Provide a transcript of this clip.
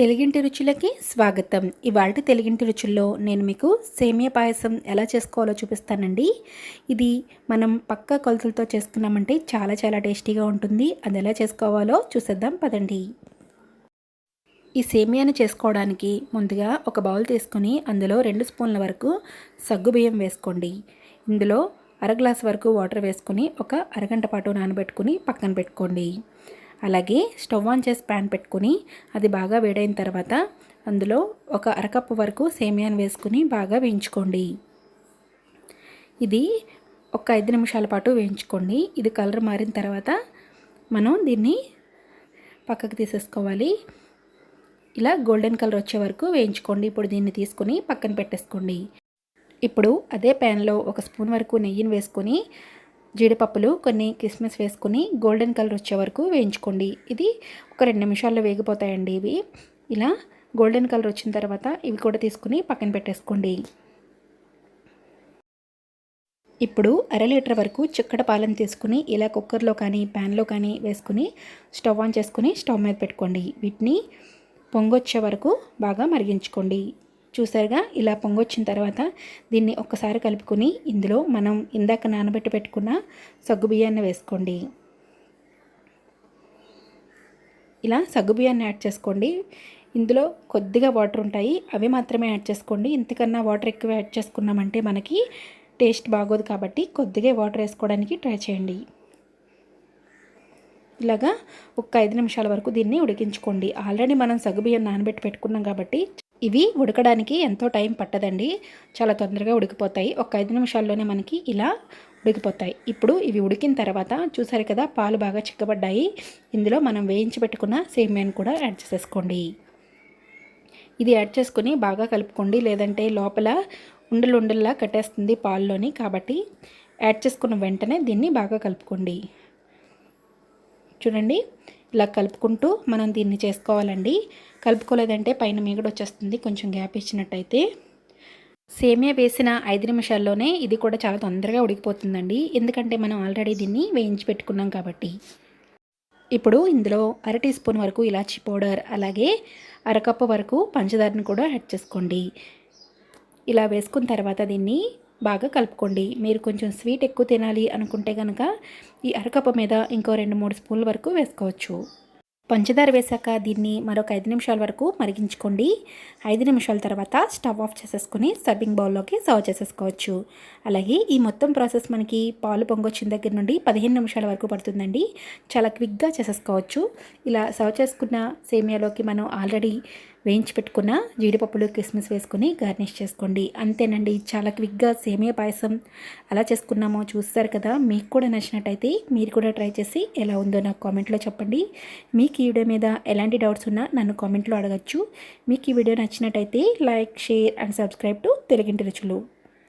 తెలుగింటి రుచులకి స్వాగతం. ఇవాల్టి తెలుగింటి రుచుల్లో నేను మీకు సేమియా పాయసం ఎలా చేసుకోవాలో చూపిస్తానండి. ఇది మనం పక్కా కొలతలతో చేసుకున్నామంటే చాలా చాలా టేస్టీగా ఉంటుంది. అది ఎలా చేసుకోవాలో చూసేద్దాం పదండి. ఈ సేమియాని చేసుకోవడానికి ముందుగా ఒక బౌల్ తీసుకొని అందులో 2 స్పూన్ల వరకు సగ్గుబియ్యం వేసుకోండి. ఇందులో అర గ్లాస్ వరకు వాటర్ వేసుకొని ఒక అరగంట పాటు నానబెట్టుకుని పక్కన పెట్టుకోండి. అలాగే స్టవ్ ఆన్ చేసి ప్యాన్ పెట్టుకుని అది బాగా వేడైన తర్వాత అందులో ఒక అరకప్పు వరకు సేమియాని వేసుకుని బాగా వేయించుకోండి. ఇది ఒక 5 నిమిషాల పాటు వేయించుకోండి. ఇది కలర్ మారిన తర్వాత మనం దీన్ని పక్కకు తీసేసుకోవాలి. ఇలా గోల్డెన్ కలర్ వచ్చే వరకు వేయించుకోండి. ఇప్పుడు దీన్ని తీసుకుని పక్కన పెట్టేసుకోండి. ఇప్పుడు అదే ప్యాన్లో ఒక స్పూన్ వరకు నెయ్యిని వేసుకొని జీడిపప్పులు కొన్ని కిస్మిస్ వేసుకొని గోల్డెన్ కలర్ వచ్చే వరకు వేయించుకోండి. ఇది ఒక 2 నిమిషాల్లో వేగిపోతాయండి. ఇవి ఇలా గోల్డెన్ కలర్ వచ్చిన తర్వాత ఇవి కూడా తీసుకుని పక్కన పెట్టేసుకోండి. ఇప్పుడు అర లీటర్ వరకు చిక్కటి పాలను తీసుకుని ఇలా కుక్కర్లో కానీ ప్యాన్లో కానీ వేసుకుని స్టవ్ ఆన్ చేసుకుని స్టవ్ మీద పెట్టుకోండి. వీటిని పొంగొచ్చే వరకు బాగా మరిగించుకోండి. చూసారుగా ఇలా పొంగొచ్చిన తర్వాత దీన్ని ఒక్కసారి కలుపుకొని ఇందులో మనం ఇందాక నానబెట్టి పెట్టుకున్న సగ్గుబియ్యాన్ని వేసుకోండి. ఇలా సగ్గుబియ్యాన్ని యాడ్ చేసుకోండి. ఇందులో కొద్దిగా వాటర్ ఉంటాయి, అవి మాత్రమే యాడ్ చేసుకోండి. ఇంతకన్నా వాటర్ ఎక్కువ యాడ్ చేసుకున్నామంటే మనకి టేస్ట్ బాగోదు కాబట్టి కొద్దిగా వాటర్ వేసుకోవడానికి ట్రై చేయండి. ఇలాగా ఒక 5 నిమిషాల వరకు దీన్ని ఉడికించుకోండి. ఆల్రెడీ మనం సగ్గుబియ్యం నానబెట్టి పెట్టుకున్నాం కాబట్టి ఇవి ఉడకడానికి ఎంతో టైం పట్టదండి, చాలా తొందరగా ఉడికిపోతాయి. ఒక 5 నిమిషాల్లోనే మనకి ఇలా ఉడికిపోతాయి. ఇప్పుడు ఇవి ఉడికిన తర్వాత చూసారు కదా, పాలు బాగా చిక్కబడ్డాయి. ఇందులో మనం వేయించి పెట్టుకున్న సేమియాని కూడా యాడ్ చేసేసుకోండి. ఇది యాడ్ చేసుకుని బాగా కలుపుకోండి, లేదంటే లోపల ఉండలుండల్లా కట్టేస్తుంది పాల్లోని. కాబట్టి యాడ్ చేసుకున్న వెంటనే దీన్ని బాగా కలుపుకోండి. చూడండి, ఇలా కలుపుకుంటూ మనం దీన్ని చేసుకోవాలండి. కలుపుకోలేదంటే పైన మీగడ వచ్చేస్తుంది. కొంచెం గ్యాప్ ఇచ్చినట్టయితే సేమియా వేసిన 5 నిమిషాల్లోనే ఇది కూడా చాలా తొందరగా ఉడికిపోతుందండి, ఎందుకంటే మనం ఆల్రెడీ దీన్ని వేయించి పెట్టుకున్నాం కాబట్టి. ఇప్పుడు ఇందులో అర టీ స్పూన్ వరకు ఇలాచీ పౌడర్, అలాగే అరకప్పు వరకు పంచదారని కూడా యాడ్ చేసుకోండి. ఇలా వేసుకున్న తర్వాత దీన్ని బాగా కలుపుకోండి. మీరు కొంచెం స్వీట్ ఎక్కువ తినాలి అనుకుంటే కనుక ఈ అరకప్పు మీద ఇంకో 2-3 స్పూన్ల వరకు వేసుకోవచ్చు. పంచదార వేసాక దీన్ని మరొక 5 నిమిషాల వరకు మరిగించుకోండి. 5 నిమిషాల తర్వాత స్టవ్ ఆఫ్ చేసేసుకొని సర్వింగ్ బౌల్లోకి సర్వ్ చేసేసుకోవచ్చు. అలాగే ఈ మొత్తం ప్రాసెస్ మనకి పాలు పొంగొచ్చిన దగ్గర నుండి 15 నిమిషాల వరకు పడుతుందండి. చాలా క్విక్గా చేసేసుకోవచ్చు. ఇలా సర్వ్ చేసుకున్న సేమియాలోకి మనం ఆల్రెడీ వేయించి పెట్టుకున్న జీడిపప్పులు కిస్మిస్ వేసుకొని గార్నిష్ చేసుకోండి. అంతేనండి, చాలా క్విక్గా సేమియా పాయసం ఎలా చేసుకున్నామో చూస్తారు కదా. మీకు కూడా నచ్చినట్టయితే మీరు కూడా ట్రై చేసి ఎలా ఉందో నాకు కామెంట్లో చెప్పండి. మీకు ఈ వీడియో మీద ఎలాంటి డౌట్స్ ఉన్నా నన్ను కామెంట్లో అడగచ్చు. మీకు ఈ వీడియో నచ్చినట్టయితే like, share and subscribe to తెలుగింటి రుచులు.